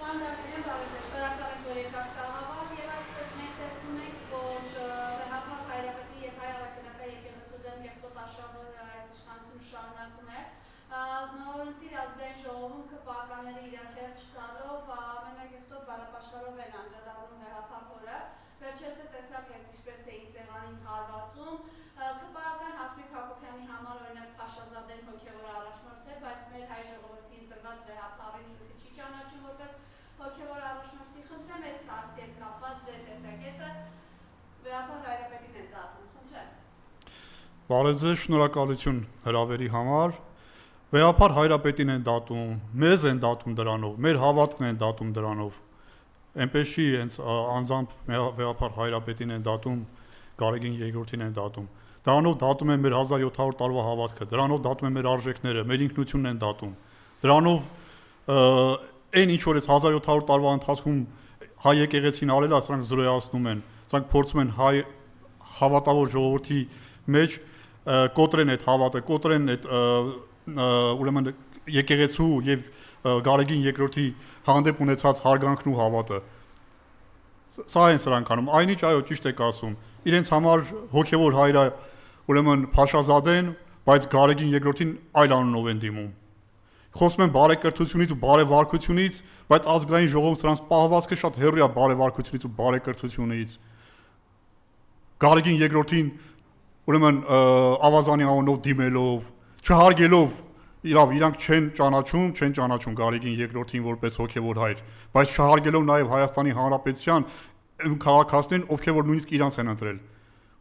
Պանդակներն բարեզեր, շարակարեք, որ եկավ տաղավար և այսպես մենք տեսնում ենք, որ վեհապար հայրապետի և հայ առաքելական եկեղեցու դեմ կեղտոտ արշավը այս իշխանությունը շարունակում է։ Նորընտիր ազգային ժողովում ԿՊԱ-ականները իրար հերթ չտալով ամենակեղտոտ բառապաշարով են անդրադառնում վեհապար հորը։ Վերջերս է տեսակ եք ինչպես էին սեղանին հարվածում։ ԿՊԱ-ական Հասմիկ Հակոբյանի համար օրինակ Փաշազադեն հոգևոր առաջնորդ է, բայց մեր հայ ժողովրդի ընտրված վեհապարին ինքը չի ճանաչում որպես հոգևոր առաջնորդի։ Խնդրեմ այս հարցի հետ կապված ձեր տեսակետը վեհապար հայրապետին են դատում, խնդրեմ։ Բարև ձեզ, շնորհակալություն հրավերի համար։ Վեհապար հայրապետին են դատում, մեզ են դատում դրանով, մեր հավատքն են դատում դրանով։ Այնպես չի, հենց անձամբ վեհապար հայրապետին են դատում, Գարեգին երկրորդին են դատում։ Դրանով դատում են մեր 1700 տարվա հավատքը, դրանով դատում են մեր արժեքները, մեր ինքնությունն են դատում։ Դրանով այն ինչ որ 1700 տարվա ընթացքում հայ եկեղեցին արել է, սրանք զրոյացնում են, սրանք փորձում են հայ հավատավոր ժողովրդի մեջ կոտրեն այդ հավատը, կոտրեն այդ ուրեմն եկեղեցու եւ Գարեգին երկրորդի հանդեպ ունեցած հարգանքն ու հավատը։ Սա են սրանք անում։ Այնինչ այո, ճիշտ եք ասում։ Իրենց համար հոգևոր հայրը ուրեմն Փաշազադեն, բայց Գարեգին երկրորդին այլ անունով են դիմում։ Խոսում են բարեկրթությունից ու բարեվարքությունից, բայց ազգային ժողովում սրանց պահվածքը շատ հեռու է բարեվարքությունից ու բարեկրթությունից։ Գարեգին երկրորդին ուրեմն ավազանի անունով դիմելով, չհարգելով, իրավ իրանք չեն ճանաչում Գարեգին երկրորդին որպես հոգևոր հայր, բայց չհարգելով նաև Հայաստանի Հանրապետության քաղաքացիներին, ովքեր որ նույնիսկ իրանց են ընտրել,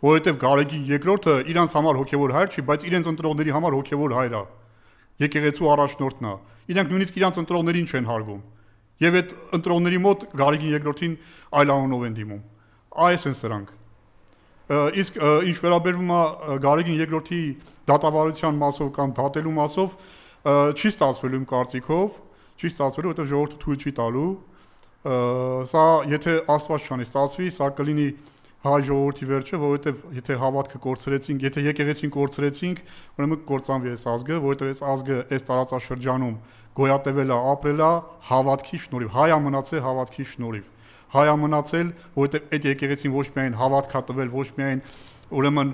որովհետև Գարեգին երկրորդը իրանց համար հոգևոր հայր չի, բայց իրենց ընտրողների համար հոգևոր հայր է, եկեղեցու առաջնորդն է, իրանք նույնիսկ իրանց ընտրողներին չեն հարգում, եւ այդ ընտրողների մոտ Գարեգին երկրորդին այլ անունով են դիմում, այս են սրանք։ Իսկ ինչ վերաբերվում է Գարեգին երկրորդի դատավարության մասով կամ դատելու մասով, չի ստացվելու իմ կարծիքով, չի ստացվելու, որովհետև ժողովուրդը թույլ չի տալու, սա եթե Աստված չանի ստացվի, սա կլինի հայ ժողովրդի վերջը, որովհետև եթե հավատքը կորցրեցինք, եթե եկեղեցին կորցրեցինք, ուրեմն կկործանվի այս ազգը, որովհետև այս ազգը այս տարածաշրջանում գոյատևել է, ապրել է հավատքի շնորհիվ, հայ է մնացել հավատքի շնորհիվ, հայ է մնացել, որովհետև այդ եկեղեցին ոչ միայն հավատք է տվել, ոչ միայն ուրեմն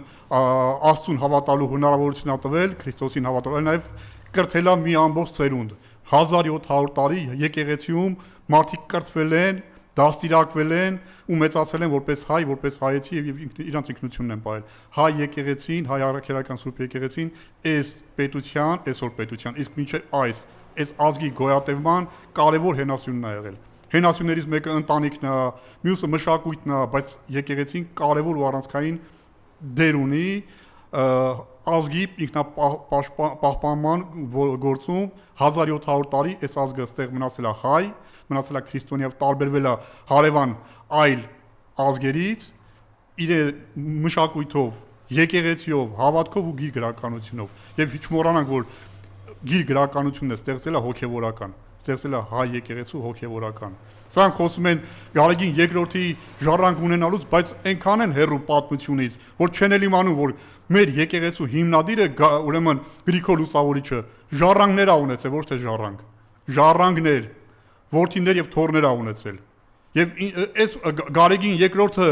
Աստծուն հավատալու հնարավորություն է տվել, Քրիստոսին հավատալու, այլ նաև կրթել է մի ամբողջ ծերունդ։ 1700 տարի եկեղեցիում մարդիկ կրթվել են, դաստիարակվել են ու մեծացել են որպես հայ, որպես հայեցի եւ իրանց ինքնությունն են պահել։ Հայ եկեղեցին, հայ առաքելական սուրբ եկեղեցին այս պետության, այսօր պետության, իսկ մինչև այս ազգի գոյատևման կարևոր հենասյունն է եղել։ Հենասյուններից մեկը ընտանիքն է, մյուսը մշակույթն է, բայց եկեղեցին կարևոր ու առանցքային դեր ունի ազգի ինքնապահպանման գործում 1700 տարի այս ազգը ստեղ մնացել է հայ, մնացել է քրիստոնյա, տարբերվել է հարևան այլ ազգերից իր մշակույթով, եկեղեցիով, հավատքով ու գիր գրականությունով եւ չմոռանանք որ գիր գրականությունն է ստեղծել է հոգեվորական, ստեղծել է հայ եկեղեցու հոգեվորական։ Սրանք խոսում են Գարեգին երկրորդի ժառանգ ունենալուց, բայց այնքան են հեռու պատմությունից, որ չեն էլ իմանում, որ մեր եկեղեցու հիմնադիրը ուրեմն Գրիգոր Լուսավորիչը ժառանգներ է ունեցել, ոչ թե ժառանգներ, որդիներ եւ թոռներ է ունեցել։ Եվ այս Գարեգին երկրորդը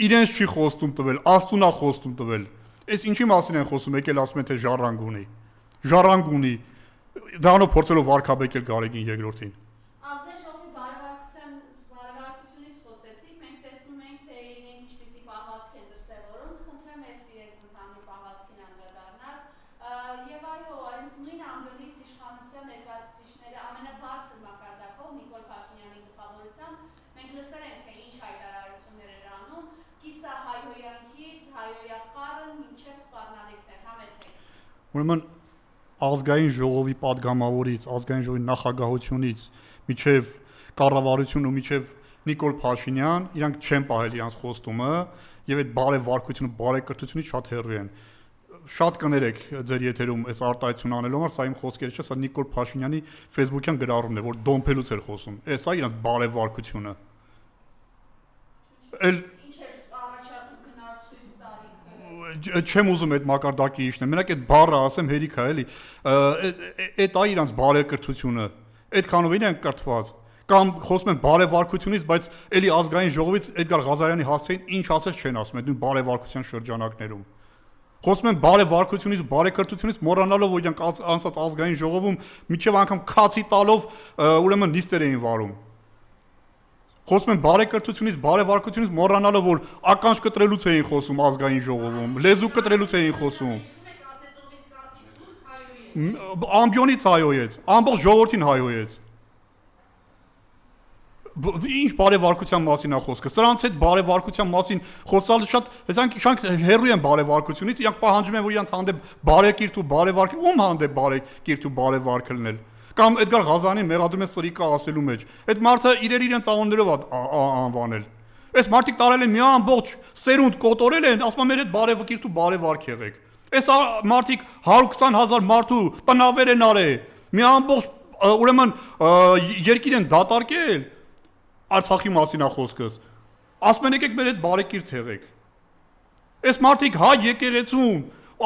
իրենց չի խոստում տվել, Աստծուն է խոստում տվել։ Այս ինչի մասին են խոսում, եկել ասում են թե ժառանգ ունի, դրանով փորձելով վարկաբեկել Գարեգին երկրորդին։ Ազգային ժողովի բարեվարկությունից խոսեցիք, մենք տեսնում ենք, թե իրենք ինչպիսի պահվածք են դրսևորում, խնդրեմ ես իրենց ընդհանուր պահվածքին անդրադառնալ, եւ այո, այս նույն ամբողջ իշխանության ներկայացուցիչները ամենաբարձր մակարդակով Նիկոլ Փաշինյանի գլխավորությամբ մենք լսել ենք, թե ինչ հայտարարություններ էր անում, կիսահայհոյանքից հայհոյախառն մինչև սպառնալիքներ, համեցեք։ Ուրեմն ազգային ժողովի падգամավորից, ազգային ժողովի նախագահությունից միջև կառավարություն ու միջև Նիկոլ Փաշինյան, իրանք չեն պահել իրանց խոստումը եւ այդ բարեվարկությունը, բարեկրթությունից շատ հեռու են։ Շատ կներեք ձեր եթերում այս արտահայտությունը անելու համար, սա իմ խոսքերը չէ, սա Նիկոլ Փաշինյանի Facebook-յան գրառումն է, որ դոմփելուց էր խոսում։ Սա իրանց բարեվարկությունը։ Չեմ ուզում այդ մակարդակի իջնել, մենակ այդ բառը ասեմ հերիք է, էլի, այդ է իրանց բարեկրթությունը, այդքանով իրենք կրթված, կամ խոսում են բարեվարկությունից, բայց էլի ազգային ժողովից Էդգար Ղազարյանի հասցեին ինչ ասես չեն ասում այդ նույն բարեվարկության շրջանակներում։ Խոսում են բարեվարկությունից, բարեկրթությունից մոռանալով, որ իրանք անցած ազգային ժողովում միջև անգամ քացի տալով ուրեմն նիստեր էին վարում։ Խոսում են բարեկրթությունից, բարեվարկությունից մոռանալով, որ ականջ կտրելուց էին խոսում ազգային ժողովում, լեզու կտրելուց էին խոսում։ Ամբիոնից հայոյեց, ամբողջ ժողովրդին հայոյեց։ Ինչ բարեվարկության մասին է խոսքը։ Սրանց հետ բարեվարկության մասին խոսալը շատ հեռու են բարեվարկությունից, իրանք պահանջում են, որ իրանք հանդեպ բարեկիրթ ու բարեվարք, ում հանդեպ բարեկիրթ ու բարեվարք լնել։ Կամ Էդգար Ղազարյանին մեղադրում են սրիկա ասելու մեջ։ Այդ մարդը իրենց անուններով անվանել։ Այս մարդիկ տարել են մի ամբողջ սերունդ կոտորել են, ասում են մեր հետ բարեկիրթ ու բարեվարք եղեք։ Այս մարդիկ 120,000 մարդու տնավեր են արել։ Մի ամբողջ ուրեմն երկիր են դատարկել։ Արցախի մասին է խոսքս։ Ասում են եկեք մեր հետ բարեկիրթ եղեք։ Այս մարդիկ հայ եկեղեցում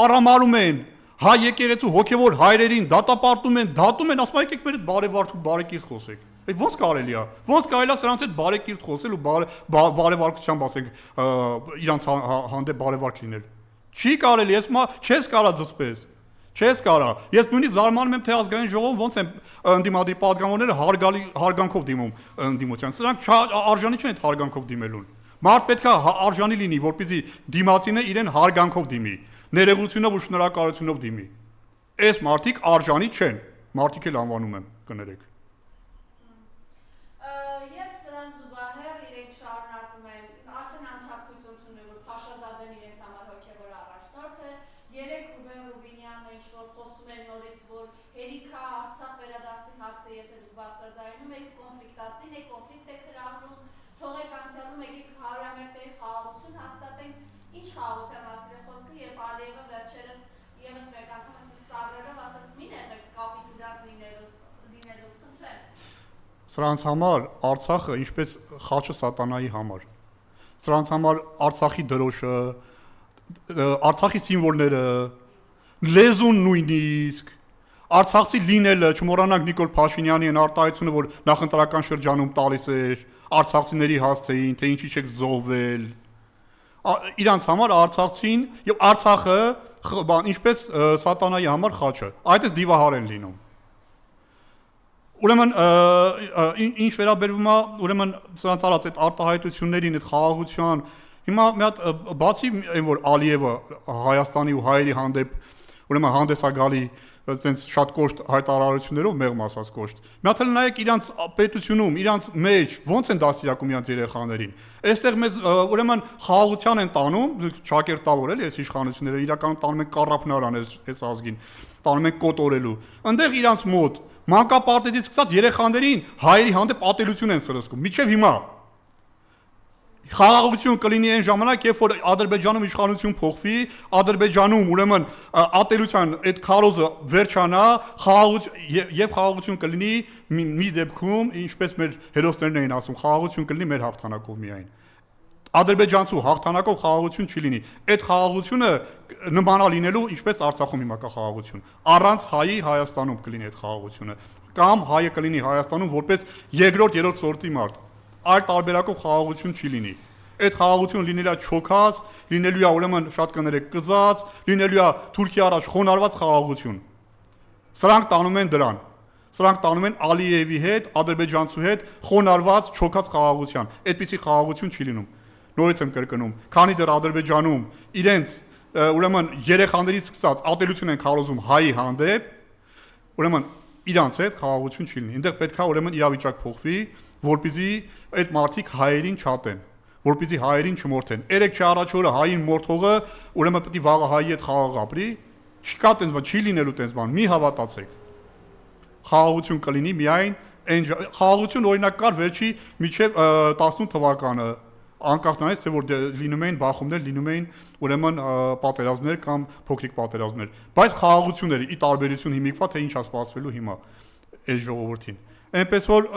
արամարում են, հայ եկեղեցու հոգևոր հայրերին դատապարտում են, դատում են, ասում են եկեք մեր հետ բարեվարք ու բարեկիրթ խոսեք։ Այդ ո՞նց կարելի է։ Ո՞նց կարելի է սրանց հետ բարեկիրթ խոսել ու բարեվարկությամբ ասենք իրանց հանդեպ բարեվարք լինել։ Չի կարելի, չես կարա ձսպես։ Չես կարա։ Ես նույնիսկ զարմանում եմ, թե ազգային ժողովում ոնց են ընդդիմադիր պատգամավորները հարգանքով դիմում ընդդիմության։ Սրանք արժանի չեն այդ հարգանքով դիմելուն։ Մարդ պետք է արժանի լինի, որպեսզի դիմացինը իրեն հարգանքով դիմի, ներողությունով ու շնորհակալությունով դիմի։ Այս մարդիկ արժանի չեն։ Մարդիկ էլ անվանում եմ, կներեք։ Եվ սրան զուգահեռ իրենք շարունակում են արդեն անթափություն ունեն, որ Փաշազադեն իրենց համար հոգևոր առաջնորդ է, երեք Ռուբեն Ռուբինյանը ինչ-որ խոսում էր նորից, որ հերիքա Արցախ վերադարձի հարցը, եթե դուք բարձրաձայնում եք, կոնֆլիկտացին եք, կոնֆլիկտ եք հրահրում, թողեք անցյալում եկեք 100-ամյակների խաղաղություն հաստատենք, ինչ խաղաղության մասին է խոսքը, երբ Ալիևը վերջերս ևս մեկ անգամ ասես ծաղրելով ասաց մի եղեք կապիտուլանտ լինելուց խնդրեմ։ Սրանց համար Արցախը ինչպես խաչը սատանայի համար։ Սրանց համար Արցախի դրոշը, Արցախի սիմվոլները, լեզուն նույնիսկ, Արցախցի լինելը, չմոռանանք Նիկոլ Փաշինյանի այն արտահայտությունը, որ նախընտրական շրջանում տալիս էր արցախցիների հասցեին, թե ինչի չեք զոհվել։ Իրանց համար Արցախցին եւ Արցախը ինչպես սատանայի համար խաչը։ Այդպես դիվահար են լինում։ Ուրեմն ինչ վերաբերվում է ուրեմն սրանց արած այդ արտահայտություններին, այդ խաղաղության, հիմա մի հատ բացի այն որ Ալիևը Հայաստանի ու հայերի հանդեպ ուրեմն հանդես է գալի այտենց շատ կոշտ հայտարարություններով մեղմ ասած կոշտ։ Մի հատ էլ նայեք իրանց պետությունում, իրանց մեջ ոնց են դաստիարակում իրանց երեխաներին։ Այստեղ մեզ ուրեմն խաղաղության են տանում, ճակերտավոր էլի այս իշխանությունները իրականում տանում են կառափնարան այս ազգին, տանում են կոտորելու։ Այնտեղ իրանց մոտ մանկապարտեզից սկսած երեխաներին հայերի հանդեպ ատելություն են սրսկում։ Միջև հիմա խաղաղություն կլինի այն ժամանակ, երբ որ Ադրբեջանում իշխանություն փոխվի, Ադրբեջանում ուրեմն ատելության այդ քարոզը վերջանա, խաղաղություն կլինի մի դեպքում, ինչպես մեր հերոսներն էին ասում, խաղաղություն կլինի մեր հաղթանակով միայն։ Ադրբեջանցու հաղթանակով խաղաղություն չի լինի։ Այդ խաղաղությունը նմանա լինելու ինչպես Արցախում հիմա կա խաղաղություն։ Առանց հայի Հայաստանում կլինի այդ խաղաղությունը, կամ հայը կլինի Հայաստանում որպես երկրորդ, երրորդ սորտի մարդ։ Այլ տարբերակով խաղաղություն չի լինի։ Այդ խաղաղությունը լինելու է չոքած, լինելու է ուրեմն շատ կներեք կզած, լինելու է Թուրքիա առաջ խոնարհված խաղաղություն։ Սրանք տանում են դրան։ Սրանք տանում են Ալիևի հետ, ադրբեջանցու հետ խոնարհված, չոքած խաղաղության։ Այդպիսի խաղաղություն չի լինում։ Նորից եմ կրկնում, քանի դեռ Ադրբեջանում իրենց ուրեմն երեխաներից սկսած ատելություն են քարոզում հայի հանդեպ, ուրեմն իրանց հետ խաղաղություն չի լինի։ Այնտեղ պետք է ուրեմն իրավիճակ փոխվի, որպեսզի այդ մարդիկ հայերին չատեն, որպեսզի հայերին չմորթեն։ Երեք չառաջ օրը հային մորթողը ուրեմն պետք է վաղը հայի հետ խաղաղ ապրի, չկա տենց բան, չի լինելու տենց բան, մի հավատացեք։ Խաղաղություն կլինի միայն այն խաղաղություն օրինակ կար վերջի միջև 18 թվականը, անկախ նրանից թե որ լինում էին բախումներ, լինում էին ուրեմն պատերազմներ կամ փոքրիկ պատերազմներ, բայց խաղաղությունները ի տարբերություն հիմիկվա թե ինչ է սպասվելու հիմա այս ժողովրդին։ Այնպես որ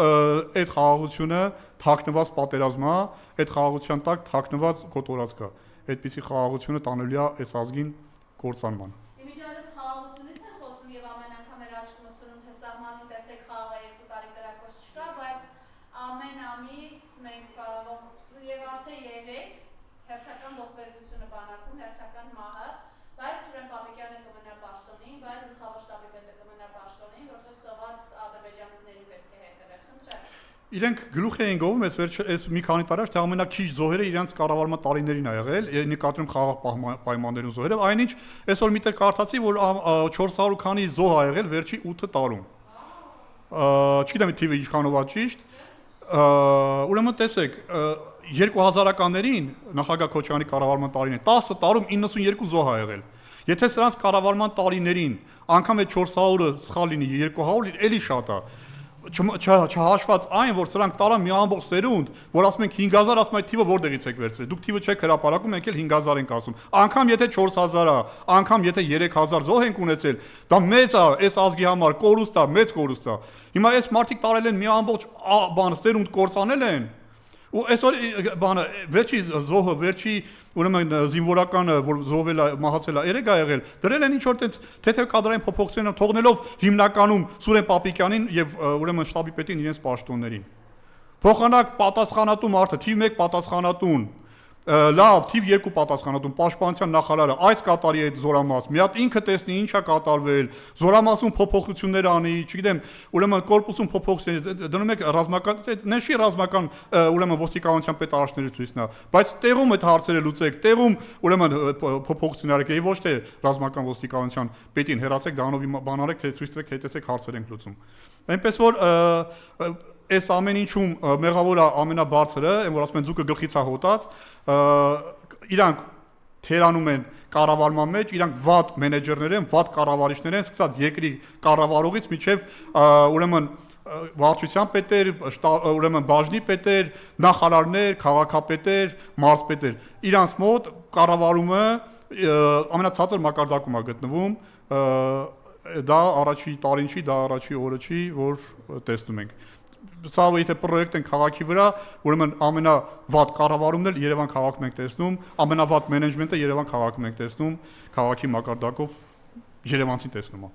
այդ խաղաղությունը թաքնված պատերազմ է, այդ խաղաղության տակ թաքնված կոտորած կա։ Այդպիսի խաղաղությունը տանելու է այս ազգին կործանման։ Իմիջիայլոց խաղաղությունից են խոսում եւ ամեն անգամ էր աչք մտցնում թե սահմանին տեսեք խաղաղը 2 տարի կրակոց չկա, բայց իրենք գլուխ էին գովում այս մի քանի տարի թե ամենակիչ զոհերը իրենց կառավարման տարիներին ա եղել, նկատում խաղաղ պայմաններում զոհերը, այնինչ այսօր միտեղ կարդացի, որ 400 քանի զոհ ա եղել վերջի 8 տարում։ Չգիտեմ թիվը ինչքանով ա ճիշտ, ուրեմն տեսեք, 2000-ականներին նախագահ Քոչարյանի կառավարման տարիներին 10 տարում 92 զոհ ա եղել։ Եթե սրանց կառավարման տարիներին անգամ այդ 400-ը սխալ լինի 200 էլի շատ է։ Չհաշված այն, որ սրանք տարան մի ամբողջ սերունդ, որ ասում ենք 5000, ասում այդ թիվը որտեղից եք վերցրել։ Դուք թիվը չեք հրապարակում, մենք էլ 5000 ենք ասում։ Անգամ եթե 4000 է, անգամ եթե 3000 զոհ ենք ունեցել, դա մեծ է, այս ազգի համար կորուստ է, մեծ կորուստ է։ Հիմա այս մարդիկ տարել են մի ամբողջ բան սերունդ կործանել են։ Ու այսօր բանը վերջի զոհը, վերջի ուրեմն զինվորականը, որ զոհվել է, մահացել է, երեք ա եղել, դրել են ինչ որ տենց թեթև կադրային փոփոխություններ թողնելով հիմնականում Սուրեն Պապիկյանին եւ ուրեմն շտաբի պետին իրենց պաշտոններին։ Փոխանակ պատասխանատու մարդը, թիվ 1 պատասխանատուն, լավ, թիվ 2 պատասխանատուն, պաշտպանության նախարարը, այս կատարի այդ զորամաս, մի հատ ինքը տեսնի ինչա կատարվել, զորամասում փոփոխություններ անի, չգիտեմ, ուրեմն կորպուսում փոփոխություններ, դնում եք ռազմական, նշի ռազմական ուրեմն ոստիկանության պետ առաջների ցույցն է, բայց տեղում այդ հարցերը լուծեք, տեղում ուրեմն փոփոխություններ եք, եւ ոչ թե ռազմական ոստիկանության պետին հերացեք, դրանով բան արեք, թե ցույց տվեք, թե տեսեք հարցեր ենք լուծում։ Այնպես որ այս ամեն ինչում մեղավորը ամենաբարձրը, այն որ ասում են ձուկը գլխից է հոտած, իրանք թերանում են կառավարման մեջ, իրանք վատ մենեջերներ են, վատ կառավարիչներ են, սկսած երկրի կառավարողից մինչև ուրեմն վարչության պետեր, ուրեմն բաժնի պետեր, նախարարներ, քաղաքապետեր, մարզպետեր, իրանց մոտ կառավարումը ամենացածր մակարդակում է գտնվում, դա առաջի տարին չի, դա առաջի օրը չի, որ տեսնում ենք։ Սա եթե պրոյեկտ են քաղաքի վրա, ուրեմն ամենավատ կառավարումն էլ Երևան քաղաքում ենք տեսնում, ամենավատ մենեջմենտը Երևան քաղաքում ենք տեսնում, քաղաքի մակարդակով Երևանցին տեսնում է։